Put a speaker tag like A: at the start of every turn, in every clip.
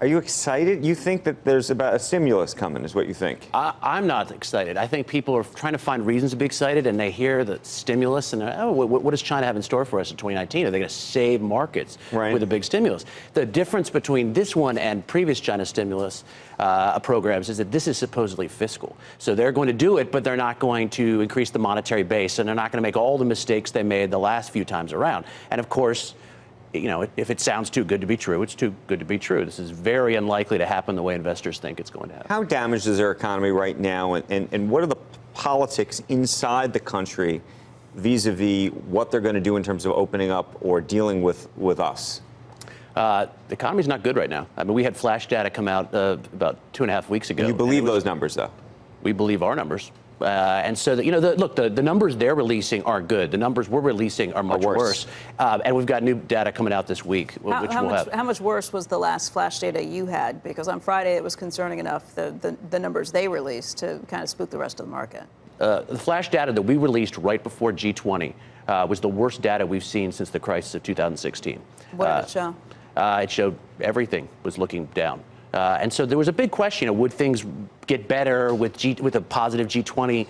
A: Are you excited? You think that there's about a stimulus coming, is what you think?
B: I'm not excited. I think people are trying to find reasons to be excited, and they hear the stimulus, and oh, what does China have in store for us in 2019? Are they going to save markets with a big stimulus? The difference between this one and previous China stimulus programs is that this is supposedly fiscal. So they're going to do it, but they're not going to increase the monetary base, and they're not going to make all the mistakes they made the last few times around. And of course, you know, if it sounds too good to be true, it's too good to be true. This is very unlikely to happen the way investors think it's going to happen.
A: How damaged is their economy right now, and what are the politics inside the country vis-a-vis what they're going to do in terms of opening up or dealing with us?
B: The economy's not good right now. I mean, we had flash data come out about 2.5 weeks ago.
A: And you believe those numbers, though?
B: We believe our numbers. And so, you know, look, the numbers they're releasing are good. The numbers we're releasing are much worse. And we've got new data coming out this week,
C: How much worse was the last flash data you had? Because on Friday it was concerning enough, the numbers they released, to kind of spook the rest of the market.
B: The flash data that we released right before G20 was the worst data we've seen since the crisis of 2016.
C: What did it show?
B: It showed everything was looking down. And so there was a big question, you know, would things get better with a positive G20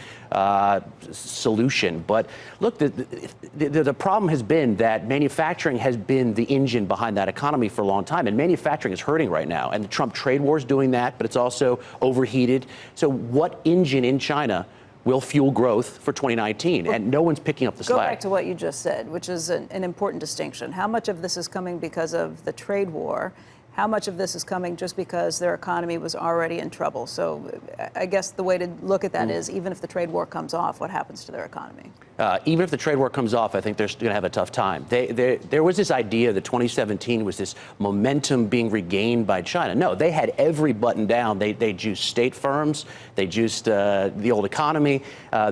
B: solution? But look, the problem has been that manufacturing has been the engine behind that economy for a long time, and manufacturing is hurting right now. And the Trump trade war is doing that, but it's also overheated. So what engine in China will fuel growth for 2019? And no one's picking up the slack.
C: Go back to what you just said, which is an important distinction. How much of this is coming because of the trade war? How much of this is coming just because their economy was already in trouble? So I guess the way to look at that is, even if the trade war comes off, what happens to their economy?
B: Even if the trade war comes off, I think they're going to have a tough time. There was this idea that 2017 was this momentum being regained by China. No, they had every button down. They juiced state firms. They juiced the old economy.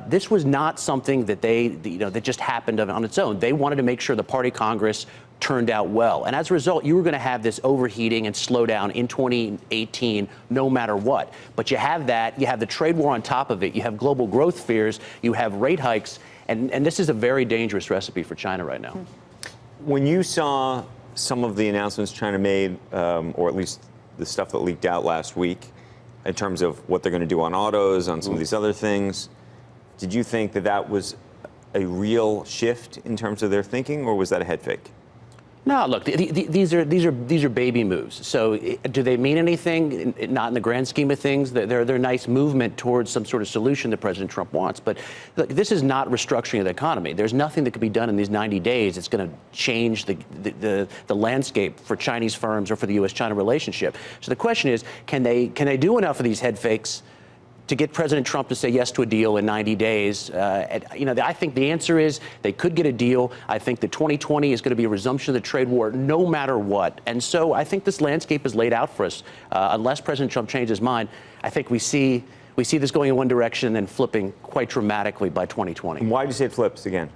B: This was not something that that just happened on its own. They wanted to make sure the party Congress turned out well. And as a result, you were going to have this overheating and slowdown in 2018, no matter what. But you have that, you have the trade war on top of it, you have global growth fears, you have rate hikes, and this is a very dangerous recipe for China right now.
A: When you saw some of the announcements China made, or at least the stuff that leaked out last week, in terms of what they're going to do on autos, on some of these other things, did you think that that was a real shift in terms of their thinking, or was that a head fake?
B: No, look, these are baby moves. So do they mean anything? Not in the grand scheme of things. They're a nice movement towards some sort of solution that President Trump wants. But look, this is not restructuring of the economy. There's nothing that can be done in these 90 days that's going to change the landscape for Chinese firms or for the U.S.-China relationship. So the question is, can they do enough of these head fakes to get President Trump to say yes to a deal in 90 days? I think the answer is they could get a deal. I think that 2020 is going to be a resumption of the trade war no matter what. And so I think this landscape is laid out for us. Unless President Trump changes his mind, I think we see this going in one direction and then flipping quite dramatically by 2020.
A: And why do you say it flips again?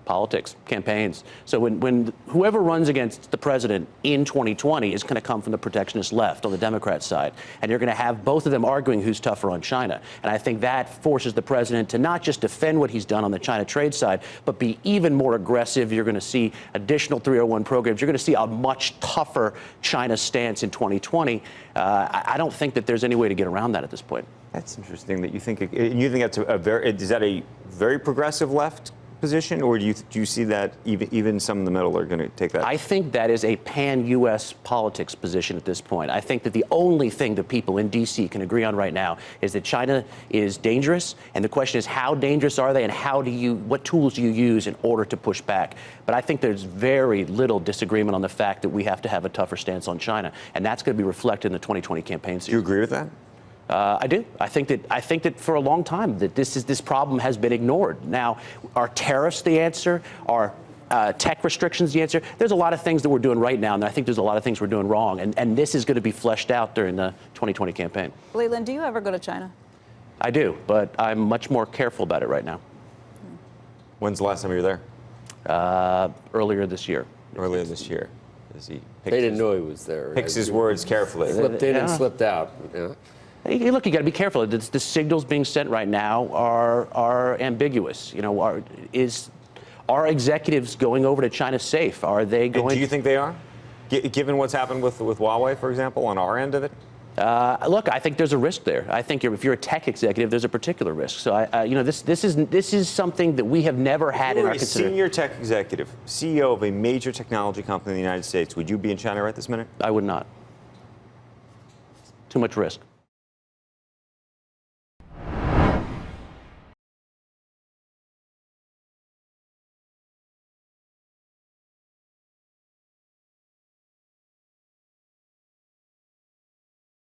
B: Politics, campaigns. So when whoever runs against the president in 2020 is going to come from the protectionist left on the Democrat side. And you're going to have both of them arguing who's tougher on China. And I think that forces the president to not just defend what he's done on the China trade side, but be even more aggressive. You're going to see additional 301 programs. You're going to see a much tougher China stance in 2020. I don't think that there's any way to get around that at this point.
A: That's interesting that you think that's is that a very progressive left position, or do you see that even some in the middle are going to take that?
B: I think that is a pan-U.S. politics position at this point. I think that the only thing that people in D.C. can agree on right now is that China is dangerous, and the question is, how dangerous are they, and what tools do you use in order to push back? But I think there's very little disagreement on the fact that we have to have a tougher stance on China, and that's going to be reflected in the 2020 campaign season.
A: Do you agree with that?
B: I do. I think that for a long time that this problem has been ignored. Now, are tariffs the answer? Are tech restrictions the answer? There's a lot of things that we're doing right now, and I think there's a lot of things we're doing wrong. And this is going to be fleshed out during the 2020 campaign.
C: Leland, do you ever go to China?
B: I do, but I'm much more careful about it right now.
A: When's the last time you were
B: there? Earlier this year.
A: Earlier this year.
D: They didn't know he was there.
A: Picks his words carefully.
D: Slipped in and slipped out. Yeah.
B: Hey, look, you got to be careful. The signals being sent right now are ambiguous. You know, are executives going over to China safe? Are they going?
A: And do you think they are? Given what's happened with Huawei, for example, on our end of it?
B: Look, I think there's a risk there. I think if you're a tech executive, there's a particular risk. So, this is something that we have never had in our consideration.
A: Senior tech executive, CEO of a major technology company in the United States, would you be in China right this minute?
B: I would not. Too much risk.